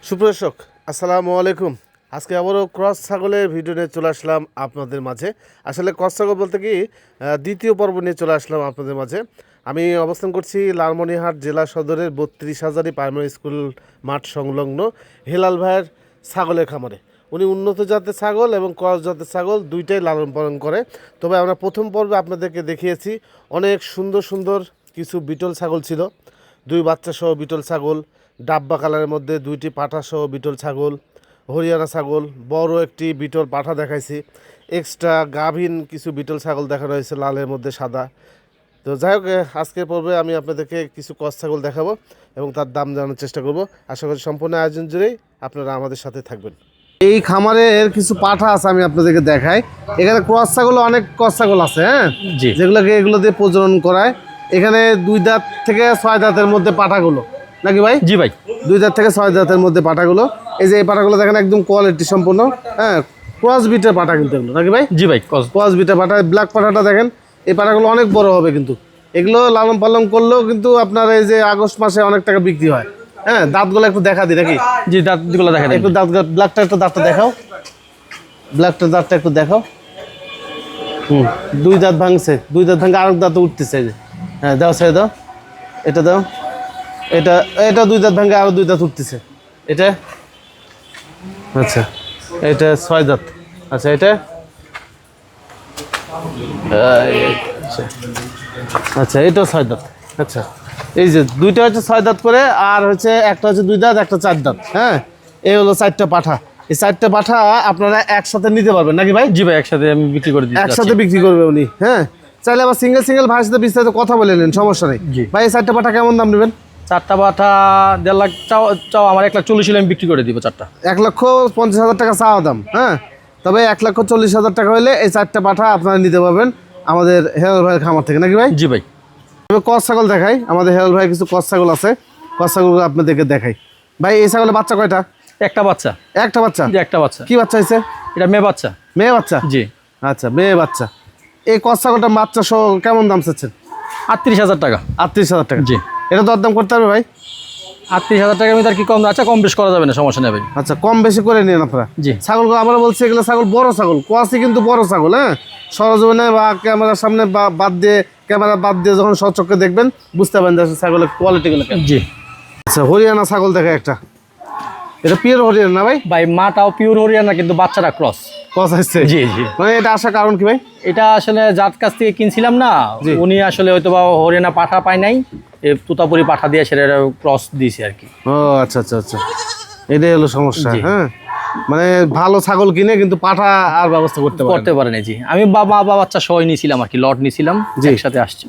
সুপ্রদর্শক আসসালামু আলাইকুম। আজকে আবারও ক্রস ছাগলের ভিডিও নিয়ে চলে আসলাম আপনাদের মাঝে। আসলে ক্রস ছাগল বলতে কি দ্বিতীয় পর্ব নিয়ে চলে আসলাম আপনাদের মাঝে। আমি অবস্থান করছি লালমনিরহাট জেলা সদরের 32,000 প্রাইমারি স্কুল মাঠ সংলগ্ন হেলাল ভাইয়ের ছাগলের খামারে। উনি উন্নত জাতের ছাগল এবং ক্রস জাতের ছাগল দুইটাই লালন পালন করে। তবে আমরা প্রথম পর্বে আপনাদেরকে দেখিয়েছি অনেক সুন্দর সুন্দর কিছু বিটল ছাগল ছিল, দুই বাচ্চা সহ বিটল ছাগল, ডাব্বা কালারের মধ্যে দুইটি পাঠা সহ বিটল ছাগল, হরিয়ানা ছাগল, বড় একটি বিটল পাঠা দেখাইছি, এক্সট্রা গাভীন কিছু বিটল ছাগল দেখানো হয়েছে লালের মধ্যে সাদা। তো যাই হোক, আজকের পর্বে আমি আপনাদেরকে কিছু ক্রস ছাগল দেখাবো এবং তার দাম জানার চেষ্টা করব। আশা করি সম্পূর্ণ আয়োজন জুড়েই আপনারা আমাদের সাথে থাকবেন। এই খামারের কিছু পাঠা আছে, আমি আপনাদেরকে দেখাই। এখানে ক্রস ছাগল অনেক ক্রস ছাগল আছে, হ্যাঁ, যেগুলোকে এগুলো দিয়ে প্রজনন করায়। এখানে 2 দাঁত থেকে 6 দাঁতের মধ্যে পাঠাগুলো নাকি ভাই? জি ভাই, 2 দাঁত থেকে 6 দাঁতের মধ্যে পাঠাগুলো। এই যে এই পাঠাগুলো দেখেন একদম কোয়ালিটি সম্পূর্ণ, হ্যাঁ, ক্রস বিটের পাঠা কিন্তু এগুলো নাকি ভাই? জি ভাই, ক্রস বিটের পাঠা। ব্ল্যাক পাঠাটা দেখেন, এই পাঠাগুলো অনেক বড় হবে কিন্তু। এগুলো লালন পালন করলেও কিন্তু আপনার এই যে আগস্ট মাসে অনেক টাকা বিক্রি হয়। হ্যাঁ, দাঁতগুলো একটু দেখা দিই নাকি? জি, দাঁতগুলো দেখা একটু দাঁত, ব্ল্যাকটা একটু দাঁতটা দেখাও, ব্ল্যাকটার দাঁতটা একটু দেখাও। 2 দাঁত ভাঙছে, 2 দাঁত ভাঙে আরেক দাঁত উঠতেছে। হ্যাঁ, দাও ছেড়ে দাও, এটা দাও, এটা এটা 2 দাঁত ভাঙে আরো 2 দাঁত উঠতেছে। এটা আচ্ছা, এটা 6 দাঁত। আচ্ছা, এটা আচ্ছা, এটাও 6 দাঁত। আচ্ছা, এই যে দুইটা হচ্ছে 6 দাঁত করে, আর হচ্ছে একটা হচ্ছে 2 দাঁত, একটা 4 দাঁত। হ্যাঁ, এই হলো 4টা পাঠা। এই 4টা পাঠা আপনারা একসাথে নিতে পারবেন নাকি ভাই? জি ভাই, একসাথে আমি বিক্রি করে দিচ্ছি। একসাথে বিক্রি করবে উনি। হ্যাঁ, চাইলে আবার সিঙ্গেল সিঙ্গেল ভাইয়ের সাথে বিস্তারিত কথা বলে নেন, সমস্যা নেই। ভাই, এই 4টা পাঠা কেমন দাম নেবেন? 4টা পাঠা 1.5 লাখ চাও, আমার 1,40,000 আমি বিক্রি করে দিব 4টা। 1,50,000 টাকা চাওয়া দাম। হ্যাঁ, তবে 1,40,000 টাকা হলে এই 4টা পাঠা আপনারা নিতে পারবেন আমাদের হেলাল ভাইয়ের খামার থেকে নাকি ভাই? জি ভাই, আমি ক্রস ছাগল দেখাই। আমাদের হেলাল ভাই কিছু ক্রস ছাগল আছে, ক্রস ছাগলগুলো আপনাদেরকে দেখাই। ভাই, এই ছাগলের বাচ্চা কয়টা? একটা বাচ্চা। একটা বাচ্চা? জি, একটা বাচ্চা। কি বাচ্চা হয়েছে? এটা মেয়ে বাচ্চা। মেয়ে বাচ্চা? জি। আচ্ছা, মেয়ে বাচ্চা। এই ক্রস ছাগলটা বাচ্চা সহ কেমন দাম চাচ্ছেন? 38,000 টাকা। 38,000 টাকা? জি। এটা দরদাম করতে হবে ভাই? 38,000 টাকা আমি তার কি কম? আচ্ছা, কম বেশ করা যাবে না, সমস্যা নেই ভাই। আচ্ছা, কম বেশি করে নিন আপনারা। জি। ছাগলগুলো আমরা বলছি এগুলো ছাগল বড় ছাগল, কোয়াসি কিন্তু বড় ছাগল। হ্যাঁ, সরজমিনে বা ক্যামেরার সামনে বাদ দিয়ে, ক্যামেরা বাদ দিয়ে যখন সচক্ষে দেখবেন বুঝতে পারেন যে ছাগলের কোয়ালিটিগুলো কেমন। জি। আচ্ছা, হরিয়ানা ছাগল দেখে একটা। এটা পিওর হরিয়ানা না ভাই? ভাই, মাটাও পিওর হরিয়ানা কিন্তু বাচ্চাটা ক্রস। ক্রস আসছে? জি জি। মানে এটা আসার কারণ কি ভাই? এটা আসলে যার কাছ থেকে কিনছিলাম না, উনি আসলে হয়তো বা হরিয়ানা পাঠা পায় নাই, তুতাপুরি পাঠা দিয়ে সেটা ক্রস দিয়েছে আর কি। ও আচ্ছা আচ্ছা আচ্ছা, এটাই হলো সমস্যা। জি। হ্যাঁ, মানে ভালো ছাগল কিনে কিন্তু পাঠা আর ব্যবস্থা করতে পারে না। জি, আমি বাচ্চা সহ নিয়েছিলাম আর কি, লট নিয়েছিলাম, একসাথে আসছে।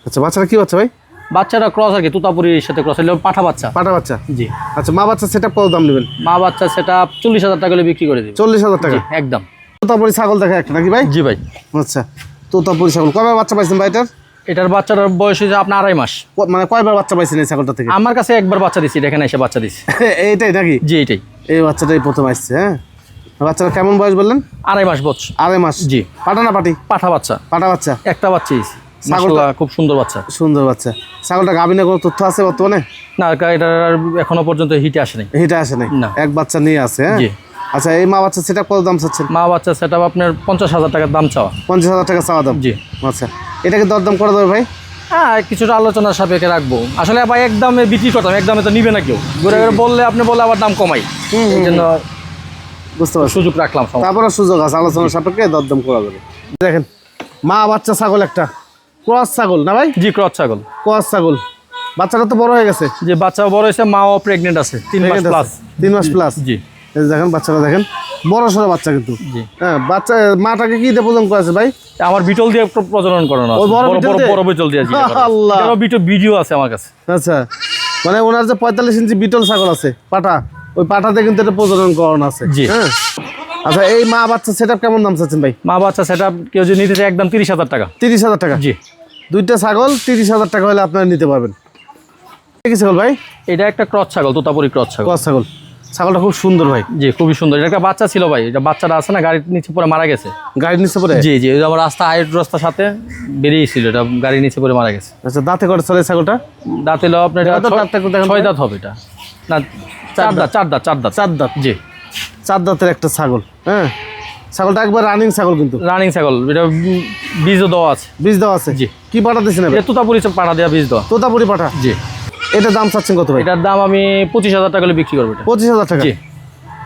আচ্ছা, বাচ্চাটা কি বাচ্চা ভাই? বাচ্চাটা ক্রস আর কি, তুতাপুরির সাথে ক্রস, হলো পাঠা বাচ্চা। পাঠা বাচ্চা? জি। আচ্ছা, মা বাচ্চা সেটা কত দাম নেবেন? মা বাচ্চা সেটা 40,000 টাকা হলে বিক্রি করে দিবে। 40,000 টাকা একদম। তোতাপুরি ছাগল দেখা একটা নাকি ভাই? জি ভাই। আচ্ছা, তোতাপুরি ছাগল কয়বার বাচ্চা পাইছেন ভাই এটার? এটার বাচ্চাটার বয়স হয়েছে আপনার 2.5 মাস। মানে কয়বার বাচ্চা পাইছেন এই ছাগলটা থেকে? আমার কাছে একবার বাচ্চা দিচ্ছি, এখানে এসে বাচ্চা দিচ্ছি। এইটাই নাকি? জি, এইটাই। এই বাচ্চাটাই প্রথম আসছে। হ্যাঁ, বাচ্চাটা কেমন বয়স বললেন? 2.5 মাস বয়স। 2.5 মাস? জি। পাঠা না পাটি? পাঠা বাচ্চা। পাঠা বাচ্চা? একটা বাচ্চা দিয়েছি। ছাগলটা খুব সুন্দর বাচ্চা। সুন্দর বাচ্চা। ছাগলটা গাভিনের কোনো তথ্য আছে বর্তমানে? না, এটা এখনো পর্যন্ত হিটে আসে নাই। হিটে আসে নাই? না। এক বাচ্চা নিয়ে আছে। হ্যাঁ। জি। আচ্ছা, এই মা বাচ্চা সেটা কত দাম চাচ্ছেন? মা বাচ্চা সেটা আপনার 50,000 টাকার দাম চাওয়া। 50,000 টাকা চাওয়া দাম? জি। আচ্ছা, এটাকে দরদাম করে দেবে ভাই? হ্যাঁ, কিছুটা আলোচনার সাপেক্ষে রাখবো। আসলে ভাই একদমে বিক্রি করতাম, একদমে তো নিবে না কেউ। ঘুরে ঘুরে বললে আপনি বললে আবার দাম কমাই, এই জন্য বুঝতে পারছি, সুযোগ রাখলাম। তারপরে সুযোগ আছে, আলোচনার সাপেক্ষে দরদাম করা যাবে। দেখেন, মা বাচ্চা ছাগল একটা, ক্রস ছাগল না ভাই? জি, ক্রস ছাগল। ক্রস ছাগল। বাচ্চাটা তো বড় হয়ে গেছে? যে বাচ্চাও বড় হয়েছে, মাও প্রেগনেন্ট আছে, 3 মাস প্লাস। 3 মাস প্লাস? জি। এই দেখেন বাচ্চাটা, দেখেন বড় সড়ো বাচ্চা কিন্তু। জি। হ্যাঁ, বাচ্চা মাটাকে কি দিয়ে প্রজনন করেছে ভাই? আমার বিটল দিয়ে প্রজনন করানো আছে, বড় বিটল দিয়ে। আল্লাহ, ভিডিও আছে আমার কাছে। আচ্ছা, মানে ওনার যে 45 ইঞ্চি বিটল ছাগল আছে পাঠা, ওই পাঠাতে কিন্তু এটা প্রজনন করানো আছে। জি। হ্যাঁ। আচ্ছা, এই মা বাচ্চা সেটআপ কেমন দাম চাচ্ছেন ভাই? মা বাচ্চা সেটা কেউ যদি নিতে চায় একদম 30,000 টাকা। 30,000 টাকা? জি। দুইটা ছাগল 30,000 টাকা হলে আপনারা নিতে পারবেন। কি ছাগল ভাই? এটা একটা ক্রস ছাগল, তোতাপুরি ক্রস ছাগল। ক্রস ছাগল। ছাগলটা খুব সুন্দর ভাই। জি, খুবই সুন্দর। এটা একটা বাচ্চা ছিল ভাই, এটা বাচ্চাটা আছে না, গাড়ির নিচে পড়ে মারা গেছে। গাড়ির নিচে পড়ে? জি জি, আমার রাস্তার সাথে বেরিয়েছিল, এটা গাড়ির নিচে পড়ে মারা গেছে। আচ্ছা, দাঁতে করে চলে ছাগলটা? দাঁত এলো আপনার 6 দাঁত হবে। এটা না, চার দাঁত চার দাঁত চার দাঁত চার দাঁত, জি। 4 দাঁতের একটা ছাগল। হ্যাঁ, ছাগলটা একবার রানিং ছাগল কিন্তু, রানিং ছাগল, এটা বীজও দেওয়া আছে। বীজ দেওয়া আছে। জি। কি পাঠা দিচ্ছেন? এটা তোতাপুরি পাঠা দেওয়া বীজ দেওয়া। তোতাপুরি পাঠা। জি। এটা দাম চাচ্ছেন কত ভাই? এটার দাম আমি 25,000 টাকা করে বিক্রি করবো এটা। 25,000 টাকা। জি।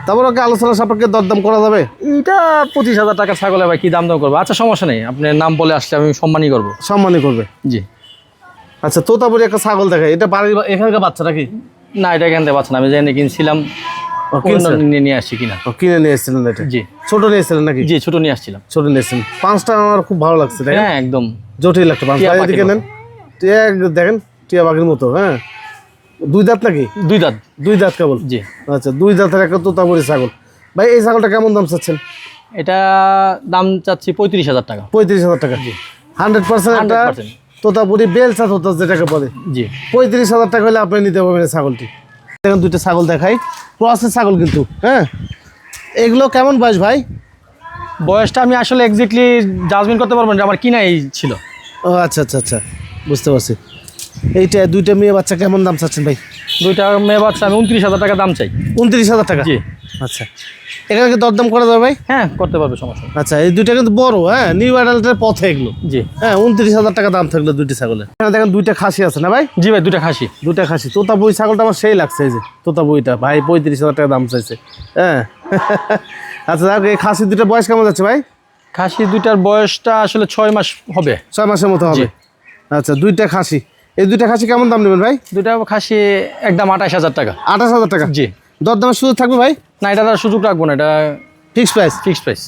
তারপর ওকে আলোচনা সাপেক্ষে দরদাম করা যাবে? এটা 25,000 টাকার ছাগলে ভাই কি দাম দাম করবো? আচ্ছা সমস্যা নেই, আপনার নাম বলে আসলে আমি সম্মানই করবো। সম্মানই করবে। জি। আচ্ছা, তোতাপুরি একটা ছাগল দেখায়, এটা বাড়ির এখানকার বাচ্চা নাকি? না, এটা এখান থেকে পাচ্ছেন, আমি জেনে কিনছিলাম, কিনছেন? নিয়ে আসছি কিনা। কিনে নিয়ে এসেছিলেন এটা? জি। ছোট নিয়ে এসেছিলেন নাকি? জি, ছোট নিয়ে আসছিলাম। ছোট নিয়ে এসেছিলেন। পাঁচটা আমার খুব ভালো লাগছে, দেখেন হ্যাঁ একদম জটিল একটা পাঁচ। টিয়া ভাই পাখির এদিকে নেন, টিয়া দেখেন, টিয়া পাখির মতো। হ্যাঁ, 2 দাঁত নাকি? 2 দাঁত। 2 দাঁত কেবল? জি। আচ্ছা, 2 দাঁতের একটা তোতাপুরি ছাগল। ভাই এই ছাগলটা কেমন দাম চাচ্ছেন? এটা দাম চাচ্ছি 35,000 টাকা। 35,000 টাকা। 100% একটা 100%। তোতাপুরি বেলচা তোতা যেটাকে বলে। জি। 35,000 টাকা হলে আপনি নিতে পারবেন এই ছাগলটি। দেখেন 2টা ছাগল দেখাই, ক্রসের ছাগল কিন্তু। হ্যাঁ, এগুলো কেমন বয়স ভাই? বয়সটা আমি আসলে এক্স্যাক্টলি জাজমেন্ট করতে পারবো না, আমার কিনাই ছিল। ও আচ্ছা আচ্ছা আচ্ছা, বুঝতে পারছি। এইটা 2টা মেয়ে বাচ্চা কেমন দাম চাচ্ছেন ভাই? 2টা মেয়ে বাচ্চা আমি 29,000 টাকা দাম চাই। 29,000 টাকা? জি। আচ্ছা, এখানে কি দরদাম করা যাবে ভাই? হ্যাঁ করতে পারবে, সমস্যা নেই। আচ্ছা, এই 2টা কিন্তু বড়, হ্যাঁ, নিউ অ্যাডাল্টের পথে এগুলো। জি। হ্যাঁ, 29,000 টাকা দাম থাকলো 2টি ছাগলের। এখানে দেখেন 2টা খাসি আছে না ভাই? জি ভাই, 2টা খাসি। 2টা খাসি। তোতাপুরি ছাগলটা আমার সেই লাগছে, এই যে তোতাপুরিটা ভাই 35,000 টাকা দাম চাইছে। হ্যাঁ। আচ্ছা, এই খাসি 2টা বয়স কেমন যাচ্ছে ভাই? খাসি 2টার বয়সটা আসলে 6 মাস হবে। 6 মাসের মতো হবে। জি। আচ্ছা, 2টা খাসি। এই 2টা খাসি কেমন দাম নেবেন ভাই? 2টা খাসি একদম 28,000 টাকা। 28,000 টাকা? জি। দরদামের সুযোগ থাকবে ভাই? না, এটা আর সুযোগ রাখবো না, এটা ফিক্স প্রাইস? Fixed price.